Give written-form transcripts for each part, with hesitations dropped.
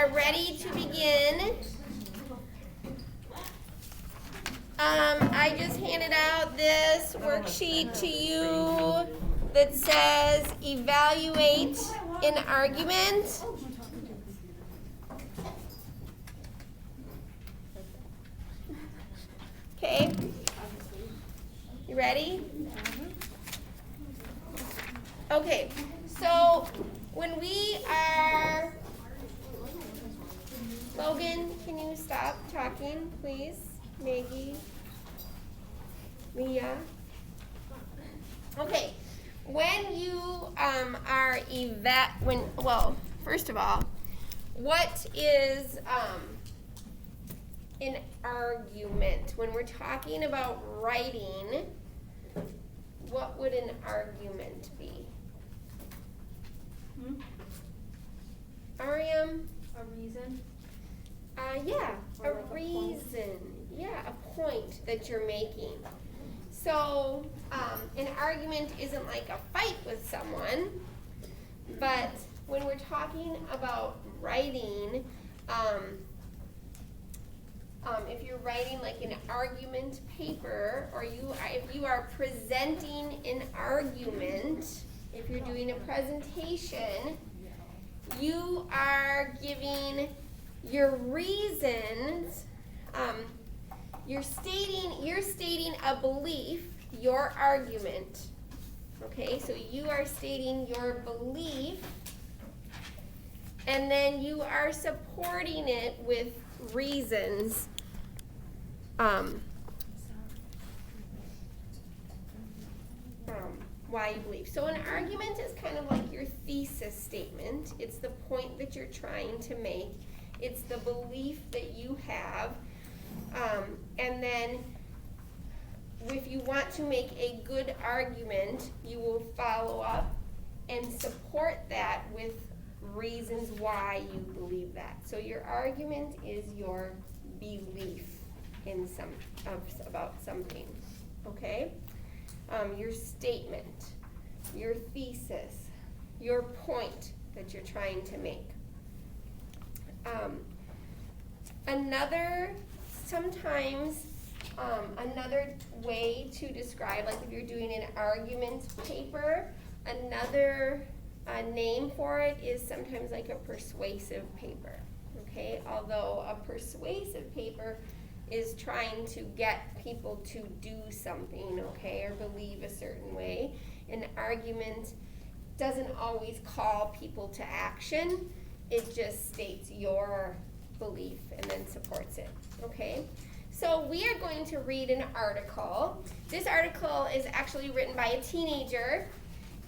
are ready to begin. I just handed out this worksheet to you that says evaluate an argument. Okay, you ready? Okay, so when we are, Logan, can you stop talking, please? Maggie, Leah. Okay, when you are first of all, what is an argument? When we're talking about writing, what would an argument be? Ariam? A reason? Yeah, Or a like a reason. Yeah, a point that you're making. So, an argument isn't like a fight with someone, but when we're talking about writing, if you're writing like an argument paper, or if you are presenting an argument, if you're doing a presentation, you are giving your reasons. You're stating a belief, your argument. Okay, so you are stating your belief, and then you are supporting it with reasons. Why you believe. So an argument is kind of like your thesis statement. It's the point that you're trying to make. It's the belief that you have. And then if you want to make a good argument, you will follow up and support that with reasons why you believe that. So your argument is your belief in about something, okay? Your statement, your thesis, your point that you're trying to make. Another way to describe, like if you're doing an argument paper, another name for it is sometimes like a persuasive paper, okay? Although a persuasive paper is trying to get people to do something, okay, or believe a certain way. An argument doesn't always call people to action. It just states your belief and then supports it, okay? So we are going to read an article. This article is actually written by a teenager,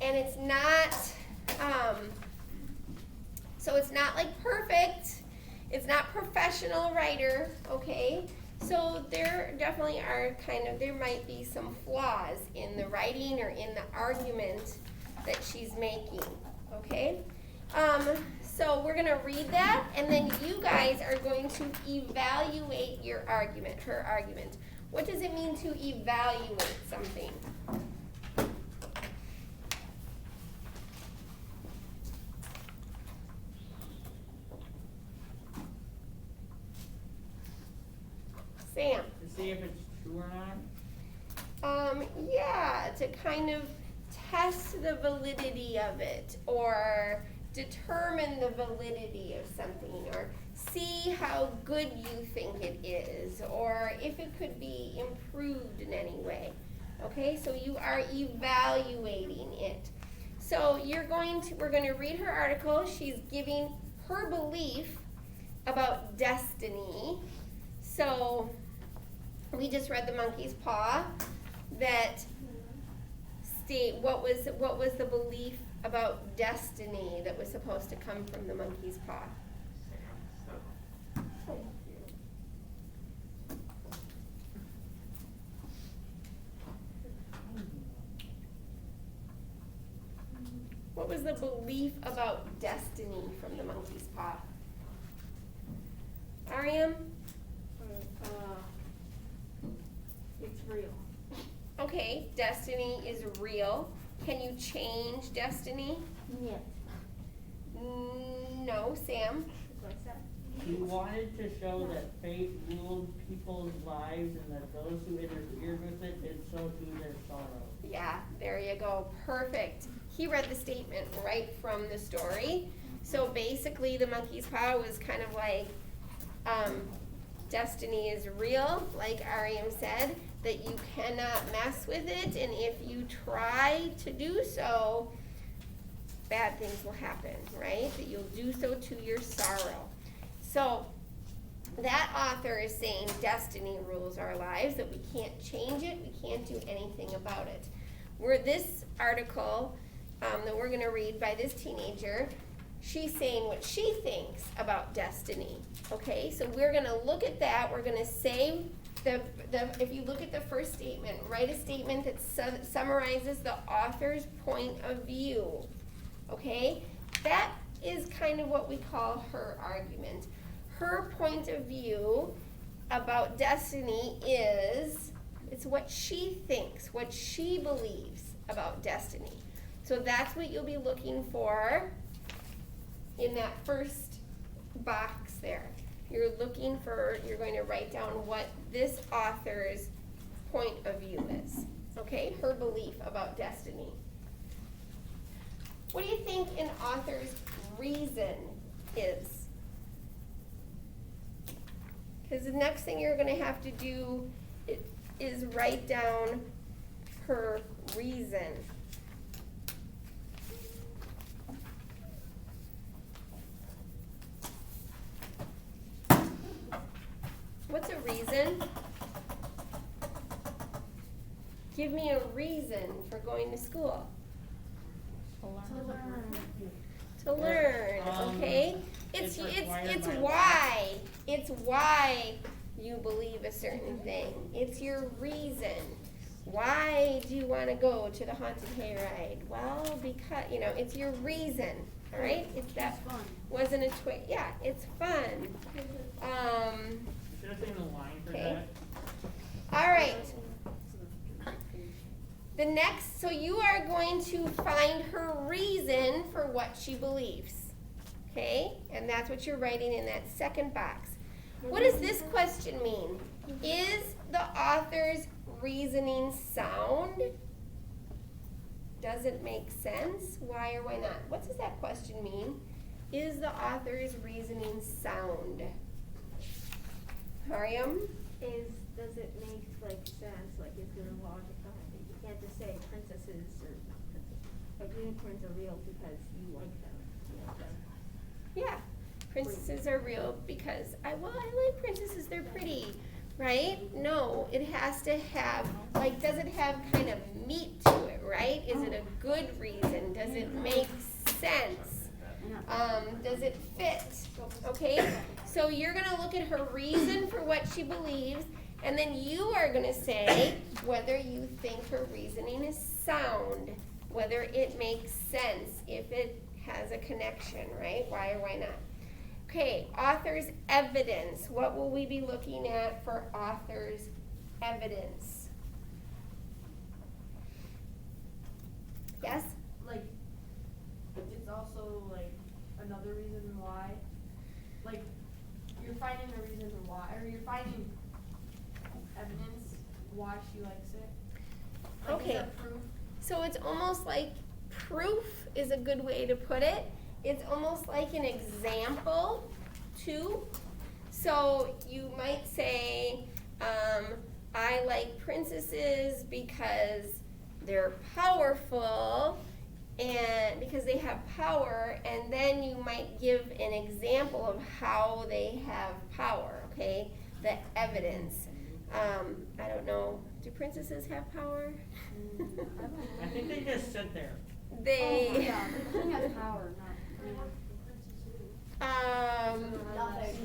and it's not, so it's not like perfect. It's not professional writer, okay? So there definitely are there might be some flaws in the writing or in the argument that she's making, okay? So we're gonna read that, and then you guys are going to evaluate your argument, her argument. What does it mean to evaluate something? Sam? To see if it's true or not? Yeah, to kind of test the validity of it, or determine the validity of something, or see how good you think it is, or if it could be improved in any way. Okay, so you are evaluating it. So we're going to read her article. She's giving her belief about destiny. So we just read the monkey's paw that state what was the belief about destiny that was supposed to come from the monkey's paw. What was the belief about destiny from the monkey's paw? Ariam? It's real. Okay, destiny is real. Can you change destiny? Yes. No, Sam. What's that? He wanted to show that fate ruled people's lives and that those who interfered with it did so to their sorrow. Yeah, there you go. Perfect. He read the statement right from the story. So basically, the monkey's paw was kind of like, destiny is real, like Ariam said, that you cannot mess with it, and if you try to do so, bad things will happen, right? That you'll do so to your sorrow. So that author is saying destiny rules our lives, that we can't change it, we can't do anything about it. Where this article that we're going to read by this teenager, she's saying what she thinks about destiny. Okay, so we're going to look at that. We're going to say, if you look at the first statement, write a statement that summarizes the author's point of view. Okay, that is kind of what we call her argument. Her point of view about destiny is, it's what she thinks, what she believes about destiny. So that's what you'll be looking for in that first box there. You're going to write down what this author's point of view is. Okay, her belief about destiny. What do you think an author's reason is? Because the next thing you're going to have to do is write down her reason. What's a reason? Give me a reason for going to school. To learn, okay? It's why. It's why you believe a certain thing. It's your reason. Why do you want to go to the haunted hayride? Well, because, it's your reason, all right? It's fun. Wasn't a twist. Yeah, it's fun. Should have seen a line for Okay. that. All right. The next, so you are going to find her reason for what she believes. Okay? And that's what you're writing in that second box. What does this question mean? Is the author's reasoning sound? Does it make sense? Why or why not? What does that question mean? Is the author's reasoning sound? Mariam? Does it make sense? Is there logic behind it? You can't just say princesses or not princesses. Like unicorns are real because you like them. Yeah, princesses are real because I like princesses, they're pretty, right? No, it has to have, does it have kind of meat to it, right? Is it a good reason? Does it make sense? Does it fit? Okay, so you're going to look at her reason for what she believes, and then you are going to say whether you think her reasoning is sound, whether it makes sense, if it has a connection, right? Why or why not? Okay, author's evidence. What will we be looking at for author's evidence? Yes? It's also another reason why. You're finding a reason why, or you're finding evidence why she likes it. Okay. Is that proof? So it's almost like proof is a good way to put it. It's almost like an example, too. So you might say, I like princesses because they're powerful and because they have power, and then you might give an example of how they have power, okay? The evidence. I don't know. Do princesses have power? I think they just sit there. They The king has power,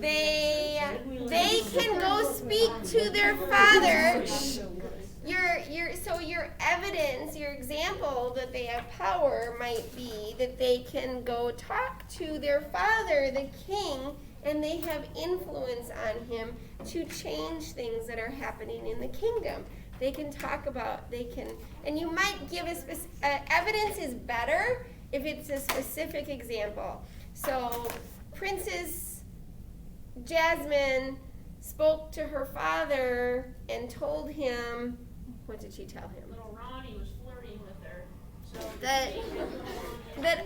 they can go speak to their father. Your evidence, your example that they have power might be that they can go talk to their father, the king, and they have influence on him to change things that are happening in the kingdom. They can talk about, and you might give evidence is better if it's a specific example. So, Princess Jasmine spoke to her father and told him, what did she tell him? Little Ronnie was flirting with her, so. That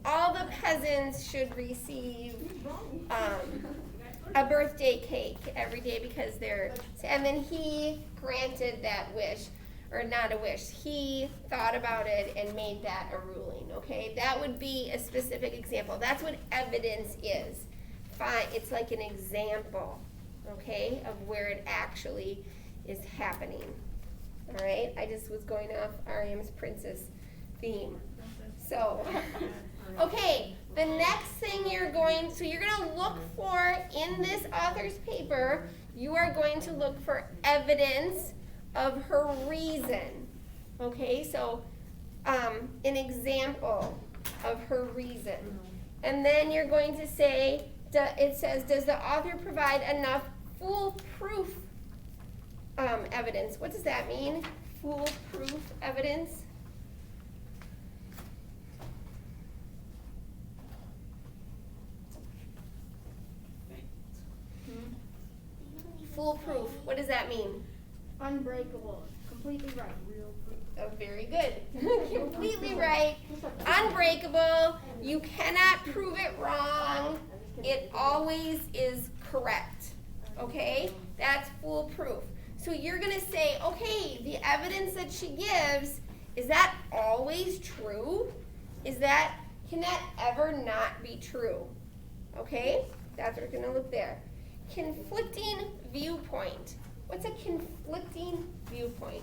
all the peasants should receive a birthday cake every day because they're, and then he granted that wish, or not a wish, he thought about it and made that a ruling, okay? That would be a specific example. That's what evidence is. Fine, it's like an example, okay, of where it actually is happening. All right, I just was going off R.E.M's princess theme. So, okay, the next thing you're going to look for in this author's paper, you are going to look for evidence of her reason. Okay, so an example of her reason. And then you're going to say, it says, does the author provide enough foolproof evidence? What does that mean? Foolproof evidence? Foolproof. What does that mean? Unbreakable, completely right. Real proof. Oh, very good. Completely right. Unbreakable. You cannot prove it wrong. It always is correct. Okay? That's foolproof. So you're going to say, okay, the evidence that she gives, is that always true? Can that ever not be true? Okay? That's what we're going to look there. Conflicting viewpoint. What's a conflicting viewpoint?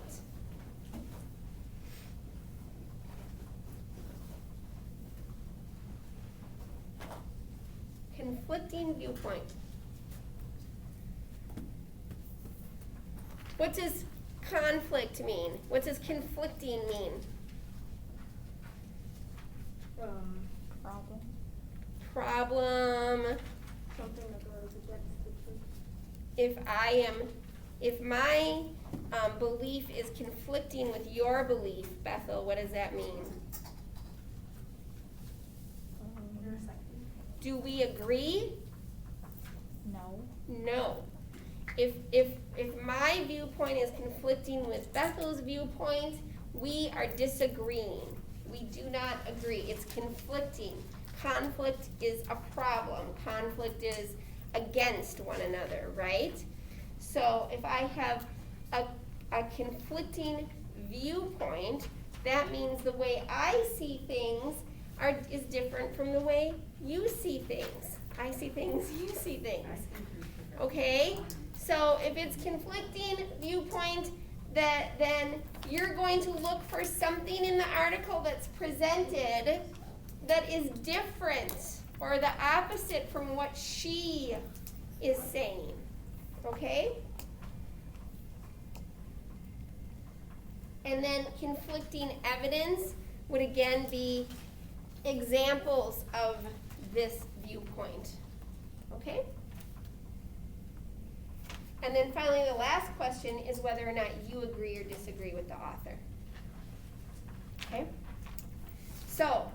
Conflicting viewpoint. What does conflict mean? What does conflicting mean? Problem. Something that goes against the truth. If my belief is conflicting with your belief, Bethel, what does that mean? Do we agree? No. No. If my viewpoint is conflicting with Bethel's viewpoint, we are disagreeing. We do not agree. It's conflicting. Conflict is a problem. Conflict is against one another, right? So if I have a conflicting viewpoint, that means the way I see things is different from the way you see things. I see things, you see things. Okay? So if it's conflicting viewpoint, then you're going to look for something in the article that's presented that is different or the opposite from what she is saying. Okay? And then conflicting evidence would again be examples of this viewpoint. Okay? And then finally, the last question is whether or not you agree or disagree with the author. Okay? So,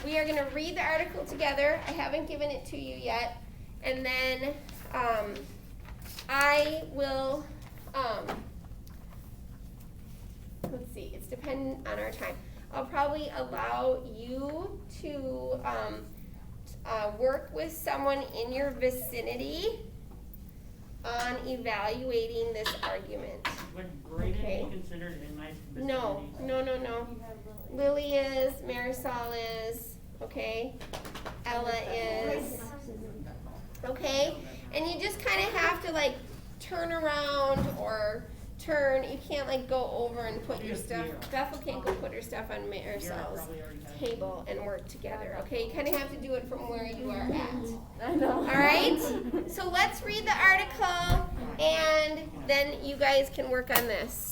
we are going to read the article together. I haven't given it to you yet. And then I will, let's see, it's dependent on our time. I'll probably allow you to work with someone in your vicinity on evaluating this argument. Would Braden Okay. be considered in my vicinity? No. Lily is, Marisol is, okay? Ella is, okay? And you just kind of have to like turn around or turn. You can't like go over and put your stuff. Bethel can't go put her stuff on Marisol's table and work together, okay? You kind of have to do it from where you are at. I know. All right? So let's read the article and then you guys can work on this.